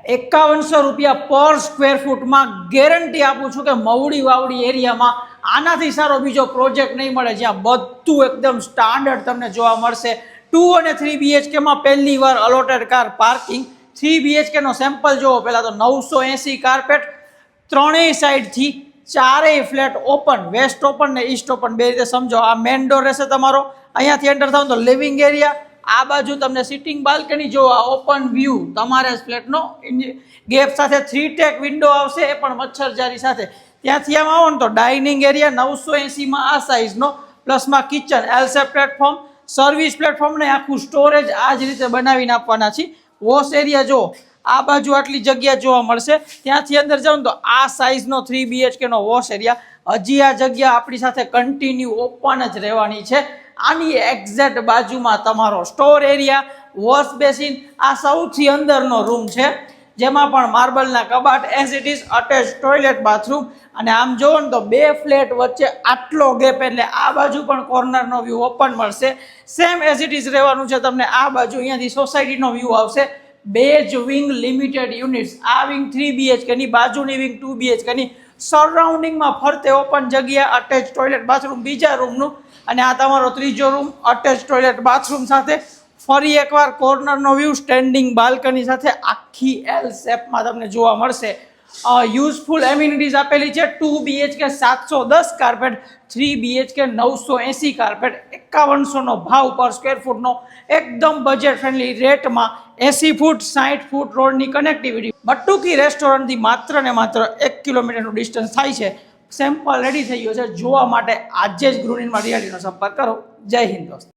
₹5100 પર square ફૂટમાં guarantee આપું છું કે મવડી વાવડી એરિયામાં આનાથી સારો બીજો પ્રોજેક્ટ નહીં મળે, જ્યાં બધું એકદમ સ્ટાન્ડર્ડ તમને જોવા મળશે. 2 અને 3 BHK માં પહેલી વાર અલોટેડ કાર પાર્કિંગ. 3 BHK નો સેમ્પલ જોવો પહેલા તો. 980 કાર્પેટ, ત્રણેય સાઈડથી ચારેય ફ્લેટ ઓપન, વેસ્ટ ઓપન ને ઈસ્ટ ઓપન બે રીતે સમજો. આ મેન ડોર રહેશે તમારો. અહીંયાથી એન્ટર થાવ તો લિવિંગ એરિયા, આ બાજુ તમને સિટિંગ બાલ્કની જો, આ ઓપન વ્યૂ તમારે ફ્લેટનો ગેપ સાથે 3 ટેક વિન્ડો આવશે, એ પણ મચ્છરજારી સાથે. ત્યાંથી આમ આવો ને તો ડાઇનિંગ એરિયા 980 માં આ સાઇઝનો, પ્લસમાં kitchen, L shape platform, service platform ને આખું સ્ટોરેજ આ જ રીતે બનાવીને આપવાના છે. વોશ એરિયા જો, આ બાજુ આટલી જગ્યા જોવા મળશે. ત્યાંથી અંદર જાવ ને તો આ સાઇઝનો 3 BHK નો વોશ એરિયા. હજી આ જગ્યા આપણી સાથે કન્ટિન્યુ ઓપન જ રહેવાની છે. આની એક્ઝેક્ટ બાજુમાં તમારો સ્ટોર એરિયા, વોશ બેસિન, આ સૌથી અંદરનો રૂમ છે, જેમાં પણ માર્બલના કબાટ, as it is attach toilet bathroom. અને આમ જોવો ને તો બે ફ્લેટ વચ્ચે આટલો ગેપ, એટલે આ બાજુ પણ કોર્નરનો વ્યૂ ઓપન મળશે. સેમ એઝ ઇટ ઇઝ રહેવાનું છે તમને. આ બાજુ અહીંયાથી સોસાયટીનો વ્યૂ આવશે. બે જ વિંગ લિમિટેડ યુનિટ્સ, આ વિંગ 3 BHK ની, બાજુની વિંગ 2 BHK ની. સરાઉન્ડિંગમાં ફરતે ઓપન જગ્યા, અટેચ ટોયલેટ બાથરૂમ બીજા રૂમનું, અને આ તમારો ત્રીજો રૂમ અટેચ ટોયલેટ બાથરૂમ સાથે. ફરી એકવાર કોર્નરનો વ્યૂ, સ્ટેન્ડિંગ બાલ્કની સાથે આખી એલ શેપમાં તમને જોવા મળશે. યુઝફુલ એમ્યુનિટીઝ આપેલી છે. 2 BHK 710 કાર્પેટ, 3 BHK 980 કાર્પેટ, 5100 નો ભાવ પર સ્ક્વેર ફૂટનો, એકદમ બજેટ ફ્રેન્ડલી રેટમાં. 80 ફૂટ 60 ફૂટ રોડની કનેક્ટિવિટી. બટુકી રેસ્ટોરન્ટથી માત્ર ને માત્ર 1 કિલોમીટરનું ડિસ્ટન્સ થાય છે. સેમ્પલ રેડી થઈ ગયો છે. જોવા માટે આજે જ ગૃહિણીમાં રિયાલિટીનો સંપર્ક કરો. જય હિન્દ દોસ્તો.